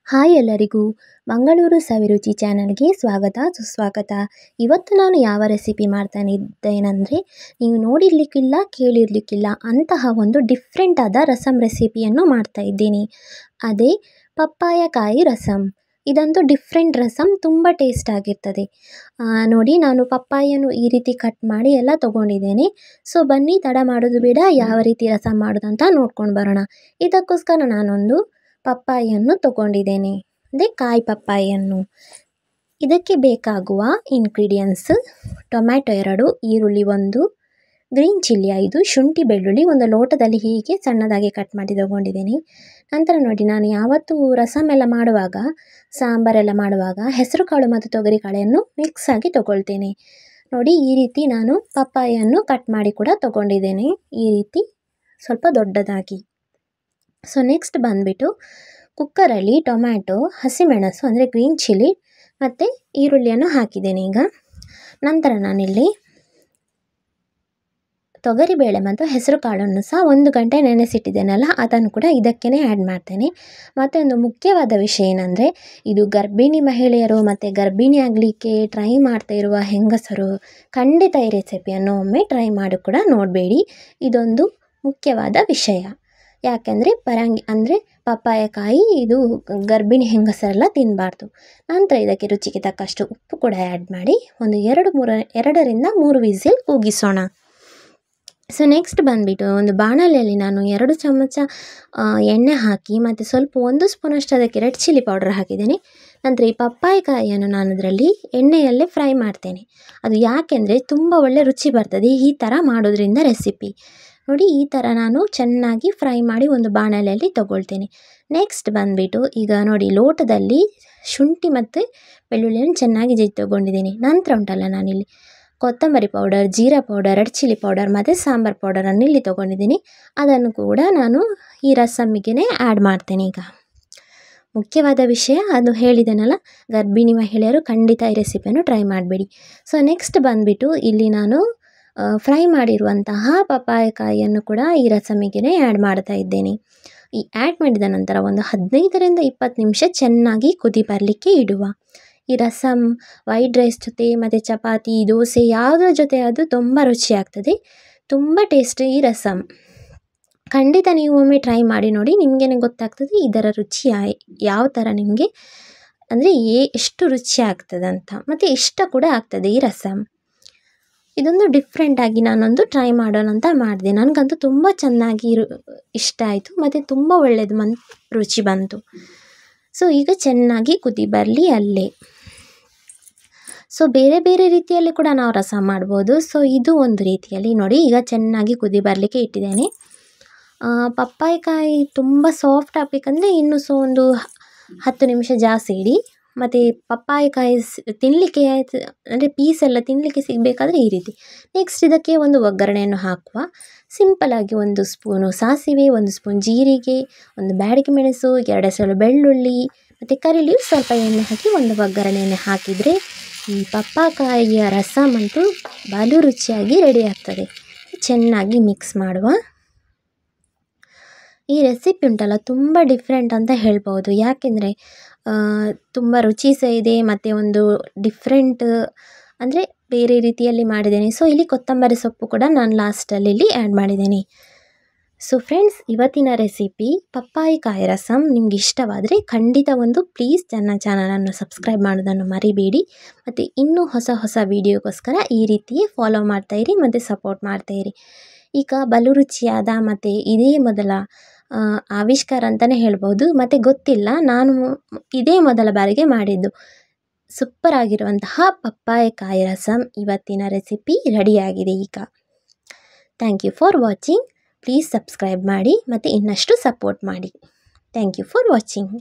Hi ಎಲ್ಲರಿಗೂ, ಮಂಗಳೂರು ಸವಿರುಚಿ ಚಾನಲ್ಗೆ ಸ್ವಾಗತ ಸುಸ್ವಾಗತ. ಇವತ್ತು ನಾನು ಯಾವ ರೆಸಿಪಿ ಮಾಡ್ತಾನಿದ್ದೇನೆಂದರೆ, ನೀವು ನೋಡಿರಲಿಕ್ಕಿಲ್ಲ ಕೇಳಿರಲಿಕ್ಕಿಲ್ಲ ಅಂತಹ ಒಂದು ಡಿಫ್ರೆಂಟ್ ಆದ ರಸಮ್ ರೆಸಿಪಿಯನ್ನು ಮಾಡ್ತಾ ಇದ್ದೀನಿ. ಅದೇ ಪಪ್ಪಾಯಕಾಯಿ ರಸಮ್. ಇದಂತೂ ಡಿಫ್ರೆಂಟ್ ರಸಮ್, ತುಂಬ ಟೇಸ್ಟ್ ಆಗಿರ್ತದೆ. ನೋಡಿ, ನಾನು ಪಪ್ಪಾಯನ್ನು ಈ ರೀತಿ ಕಟ್ ಮಾಡಿ ಎಲ್ಲ ತೊಗೊಂಡಿದ್ದೇನೆ. ಸೊ ಬನ್ನಿ, ತಡ ಮಾಡೋದು ಬೇಡ, ಯಾವ ರೀತಿ ರಸಮ್ ಮಾಡೋದಂತ ನೋಡ್ಕೊಂಡು ಬರೋಣ. ಇದಕ್ಕೋಸ್ಕರ ನಾನೊಂದು ಪಪ್ಪಾಯಿಯನ್ನು ತಗೊಂಡಿದ್ದೇನೆ, ಅಂದರೆ ಕಾಯಿ ಪಪ್ಪಾಯಿಯನ್ನು. ಇದಕ್ಕೆ ಬೇಕಾಗುವ ಇಂಗ್ರೀಡಿಯೆಂಟ್ಸ್: ಟೊಮ್ಯಾಟೊ 2, ಈರುಳ್ಳಿ 1, ಗ್ರೀನ್ ಚಿಲ್ಲಿ 5, ಶುಂಠಿ ಬೆಳ್ಳುಳ್ಳಿ ಒಂದು ಲೋಟದಲ್ಲಿ ಹೀಗೆ ಸಣ್ಣದಾಗಿ ಕಟ್ ಮಾಡಿ ತಗೊಂಡಿದ್ದೀನಿ. ನಂತರ ನೋಡಿ, ನಾನು ಯಾವತ್ತೂ ರಸಮ್ ಎಲ್ಲ ಮಾಡುವಾಗ, ಸಾಂಬಾರೆಲ್ಲ ಮಾಡುವಾಗ ಹೆಸರು ಕಾಳು ಮತ್ತು ತೊಗರಿ ಕಾಳೆಯನ್ನು ಮಿಕ್ಸ್ ಆಗಿ ತಗೊಳ್ತೇನೆ. ನೋಡಿ, ಈ ರೀತಿ ನಾನು ಪಪ್ಪಾಯಿಯನ್ನು ಕಟ್ ಮಾಡಿ ಕೂಡ ತಗೊಂಡಿದ್ದೇನೆ, ಈ ರೀತಿ ಸ್ವಲ್ಪ ದೊಡ್ಡದಾಗಿ. ಸೊ ನೆಕ್ಸ್ಟ್ ಬಂದುಬಿಟ್ಟು ಕುಕ್ಕರಲ್ಲಿ ಟೊಮ್ಯಾಟೊ, ಹಸಿಮೆಣಸು ಅಂದರೆ ಗ್ರೀನ್ ಚಿಲ್ಲಿ ಮತ್ತು ಈರುಳ್ಳಿಯನ್ನು ಹಾಕಿದ್ದೇನೆ ಈಗ. ನಂತರ ನಾನಿಲ್ಲಿ ತೊಗರಿಬೇಳೆ ಮತ್ತು ಹೆಸರು ಕಾಳನ್ನು ಸಹ 1 ಗಂಟೆ ನೆನೆಸಿಟ್ಟಿದ್ದೇನಲ್ಲ, ಅದನ್ನು ಕೂಡ ಇದಕ್ಕೇ ಆ್ಯಡ್ ಮಾಡ್ತೇನೆ. ಮತ್ತು ಒಂದು ಮುಖ್ಯವಾದ ವಿಷಯ ಏನಂದರೆ, ಇದು ಗರ್ಭಿಣಿ ಮಹಿಳೆಯರು ಮತ್ತು ಗರ್ಭಿಣಿ ಆಗಲಿಕ್ಕೆ ಟ್ರೈ ಮಾಡ್ತಾ ಇರುವ ಹೆಂಗಸರು ಖಂಡಿತ ಈ ರೆಸಿಪಿಯನ್ನು ಒಮ್ಮೆ ಟ್ರೈ ಮಾಡಿ ಕೂಡ ನೋಡಬೇಡಿ. ಇದೊಂದು ಮುಖ್ಯವಾದ ವಿಷಯ. ಯಾಕೆಂದರೆ ಪಪ್ಪಾಯಕಾಯಿ ಇದು ಗರ್ಭಿಣಿ ಹೆಂಗಸರೆಲ್ಲ ತಿನ್ನಬಾರ್ದು. ನಂತರ ಇದಕ್ಕೆ ರುಚಿಗೆ ತಕ್ಕಷ್ಟು ಉಪ್ಪು ಕೂಡ ಆ್ಯಡ್ ಮಾಡಿ ಒಂದು 2ರಿಂದ 3 ವಿಸಿಲ್ ಕೂಗಿಸೋಣ. ಸೊ ನೆಕ್ಸ್ಟ್ ಬಂದುಬಿಟ್ಟು ಒಂದು ಬಾಣಲೆಯಲ್ಲಿ ನಾನು 2 ಚಮಚ ಎಣ್ಣೆ ಹಾಕಿ ಮತ್ತು ಸ್ವಲ್ಪ 1 ಸ್ಪೂನಷ್ಟು ಅದಕ್ಕೆ ರೆಡ್ ಚಿಲ್ಲಿ ಪೌಡರ್ ಹಾಕಿದ್ದೇನೆ. ನಂತರ ಈ ಪಪ್ಪಾಯಕಾಯಿಯನ್ನು ನಾನು ಅದರಲ್ಲಿ ಎಣ್ಣೆಯಲ್ಲೇ ಫ್ರೈ ಮಾಡ್ತೇನೆ. ಅದು ಯಾಕೆಂದರೆ ತುಂಬ ಒಳ್ಳೆ ರುಚಿ ಬರ್ತದೆ ಈ ಥರ ಮಾಡೋದ್ರಿಂದ ರೆಸಿಪಿ. ನೋಡಿ, ಈ ಥರ ನಾನು ಚೆನ್ನಾಗಿ ಫ್ರೈ ಮಾಡಿ ಒಂದು ಬಾಣಲೆಯಲ್ಲಿ ತಗೊಳ್ತೇನೆ. ನೆಕ್ಸ್ಟ್ ಬಂದುಬಿಟ್ಟು ಈಗ ನೋಡಿ, ಲೋಟದಲ್ಲಿ ಶುಂಠಿ ಮತ್ತು ಬೆಳ್ಳುಳ್ಳಿಯನ್ನು ಚೆನ್ನಾಗಿ ಜಜ್ಜಿ ತೊಗೊಂಡಿದ್ದೀನಿ. ನಂತರ ಉಂಟಲ್ಲ, ನಾನಿಲ್ಲಿ ಕೊತ್ತಂಬರಿ powder, jeera powder, red chilli powder ಮತ್ತು ಸಾಂಬಾರು ಪೌಡರನ್ನು ಇಲ್ಲಿ ತೊಗೊಂಡಿದ್ದೀನಿ. ಅದನ್ನು ಕೂಡ ನಾನು ಈ ರಸಮ್ಮಿಗೆ ಆ್ಯಡ್ ಮಾಡ್ತೇನೆ ಈಗ. ಮುಖ್ಯವಾದ ವಿಷಯ ಅದು ಹೇಳಿದೆನಲ್ಲ, ಗರ್ಭಿಣಿ ಮಹಿಳೆಯರು ಖಂಡಿತ ಈ ರೆಸಿಪಿಯನ್ನು ಟ್ರೈ ಮಾಡಬೇಡಿ. ಸೊ ನೆಕ್ಸ್ಟ್ ಬಂದುಬಿಟ್ಟು ಇಲ್ಲಿ ನಾನು ಫ್ರೈ ಮಾಡಿರುವಂತಹ ಪಪ್ಪಾಯಕಾಯಿಯನ್ನು ಕೂಡ ಈ ರಸಮ್ಮಿಗೆ ಆ್ಯಡ್ ಮಾಡ್ತಾ ಇದ್ದೇನೆ. ಈ ಆ್ಯಡ್ ಮಾಡಿದ ನಂತರ ಒಂದು 15ರಿಂದ 20 ನಿಮಿಷ ಚೆನ್ನಾಗಿ ಕುದಿ ಬರಲಿಕ್ಕೆ ಇಡುವ. ಈ ರಸಮ್ ವೈಟ್ ರೈಸ್ ಜೊತೆ ಮತ್ತು ಚಪಾತಿ, ದೋಸೆ ಯಾವುದರ ಜೊತೆ ಅದು ತುಂಬ ರುಚಿಯಾಗ್ತದೆ, ತುಂಬ ಟೇಸ್ಟ್ ಈ ರಸಮ್. ಖಂಡಿತ ನೀವು ಒಮ್ಮೆ ಟ್ರೈ ಮಾಡಿ ನೋಡಿ, ನಿಮಗೇನೆ ಗೊತ್ತಾಗ್ತದೆ ಇದರ ರುಚಿ ಯಾವ ಥರ ನಿಮಗೆ, ಅಂದರೆ ಎಷ್ಟು ರುಚಿ ಆಗ್ತದಂತ, ಮತ್ತು ಇಷ್ಟ ಕೂಡ ಆಗ್ತದೆ ಈ ರಸಮ್. ಇದೊಂದು ಡಿಫ್ರೆಂಟಾಗಿ ನಾನೊಂದು ಟ್ರೈ ಮಾಡೋಣ ಅಂತ ಮಾಡಿದೆ. ನನಗಂತೂ ತುಂಬ ಚೆನ್ನಾಗಿ ಇಷ್ಟ ಆಯಿತು ಮತ್ತು ತುಂಬ ಒಳ್ಳೆಯದು ರುಚಿ ಬಂತು. ಸೊ ಈಗ ಚೆನ್ನಾಗಿ ಕುದಿ ಬರಲಿ ಅಲ್ಲೇ. ಸೊ ಬೇರೆ ಬೇರೆ ರೀತಿಯಲ್ಲಿ ಕೂಡ ನಾವು ರಸಮ್ ಮಾಡ್ಬೋದು. ಸೊ ಇದು ಒಂದು ರೀತಿಯಲ್ಲಿ ನೋಡಿ, ಈಗ ಚೆನ್ನಾಗಿ ಕುದಿ ಬರಲಿಕ್ಕೆ ಇಟ್ಟಿದ್ದೇನೆ. ಪಪ್ಪಾಯಕಾಯಿ ತುಂಬ ಸಾಫ್ಟ್ ಆಗಬೇಕಂದ್ರೆ ಇನ್ನೂ ಒಂದು 10 ನಿಮಿಷ ಜಾಸ್ತಿ ಇಡಿ. ಮತ್ತು ಪಪ್ಪಾಯಕಾಯಿ ತಿನ್ನಲಿಕ್ಕೆ ಅಂದರೆ ಪೀಸೆಲ್ಲ ತಿನ್ನಲಿಕ್ಕೆ ಸಿಗಬೇಕಾದ್ರೆ ಈ ರೀತಿ. ನೆಕ್ಸ್ಟ್ ಇದಕ್ಕೆ ಒಂದು ಒಗ್ಗರಣೆಯನ್ನು ಹಾಕುವ. ಸಿಂಪಲಾಗಿ 1 ಸ್ಪೂನು ಸಾಸಿವೆ, 1 ಸ್ಪೂನ್ ಜೀರಿಗೆ, 1 ಬ್ಯಾಡಗಿ ಮೆಣಸು, 2 ಎಸಳು ಬೆಳ್ಳುಳ್ಳಿ ಮತ್ತು ಕರಿಲೀವ್ಸ್, ಸ್ವಲ್ಪ ಎಣ್ಣೆ ಹಾಕಿ ಒಂದು ಒಗ್ಗರಣೆಯನ್ನು ಹಾಕಿದರೆ ಈ ಪಪ್ಪಾಯಕಾಯಿಯ ರಸಮ್ ಅಂತೂ ಬಲು ರುಚಿಯಾಗಿ ರೆಡಿ ಆಗ್ತದೆ. ಚೆನ್ನಾಗಿ ಮಿಕ್ಸ್ ಮಾಡುವ. ಈ ರೆಸಿಪಿ ಉಂಟಲ್ಲ, ತುಂಬ ಡಿಫ್ರೆಂಟ್ ಅಂತ ಹೇಳ್ಬೋದು. ಯಾಕೆಂದರೆ ತುಂಬ ರುಚಿ ಸಹ ಇದೆ ಮತ್ತು ಒಂದು ಡಿಫ್ರೆಂಟ್ ಅಂದರೆ ಬೇರೆ ರೀತಿಯಲ್ಲಿ ಮಾಡಿದ್ದೇನೆ. ಸೊ ಇಲ್ಲಿ ಕೊತ್ತಂಬರಿ ಸೊಪ್ಪು ಕೂಡ ನಾನು ಲಾಸ್ಟಲ್ಲಿ ಇಲ್ಲಿ ಆ್ಯಡ್ ಮಾಡಿದ್ದೇನೆ. ಸೊ ಫ್ರೆಂಡ್ಸ್, ಇವತ್ತಿನ ರೆಸಿಪಿ ಪಪ್ಪಾಯಕಾಯಿ ರಸಮ್ ನಿಮ್ಗೆ ಇಷ್ಟವಾದರೆ ಖಂಡಿತ ಪ್ಲೀಸ್ ನನ್ನ ಚಾನಲನ್ನು ಸಬ್ಸ್ಕ್ರೈಬ್ ಮಾಡೋದನ್ನು ಮರಿಬೇಡಿ. ಮತ್ತು ಇನ್ನೂ ಹೊಸ ಹೊಸ ವೀಡಿಯೋಗೋಸ್ಕರ ಈ ರೀತಿಯೇ ಫಾಲೋ ಮಾಡ್ತಾಯಿರಿ ಮತ್ತು ಸಪೋರ್ಟ್ ಮಾಡ್ತಾಯಿರಿ. ಈಗ ಬಲು ರುಚಿಯಾದ ಮತ್ತು ಇದೇ ಮೊದಲ ಆವಿಷ್ಕಾರ ಅಂತಲೇ ಹೇಳ್ಬೋದು. ಮತ್ತು ಗೊತ್ತಿಲ್ಲ, ನಾನು ಇದೇ ಮೊದಲ ಬಾರಿಗೆ ಮಾಡಿದ್ದು. ಸೂಪರ್ ಆಗಿರುವಂತಹ ಪಪ್ಪಾಯಕಾಯಿ ರಸಮ್ ಇವತ್ತಿನ ರೆಸಿಪಿ ರೆಡಿಯಾಗಿದೆ ಈಗ. Thank you for watching. Please subscribe ಮಾಡಿ ಮತ್ತು ಇನ್ನಷ್ಟು ಸಪೋರ್ಟ್ ಮಾಡಿ. Thank you for watching.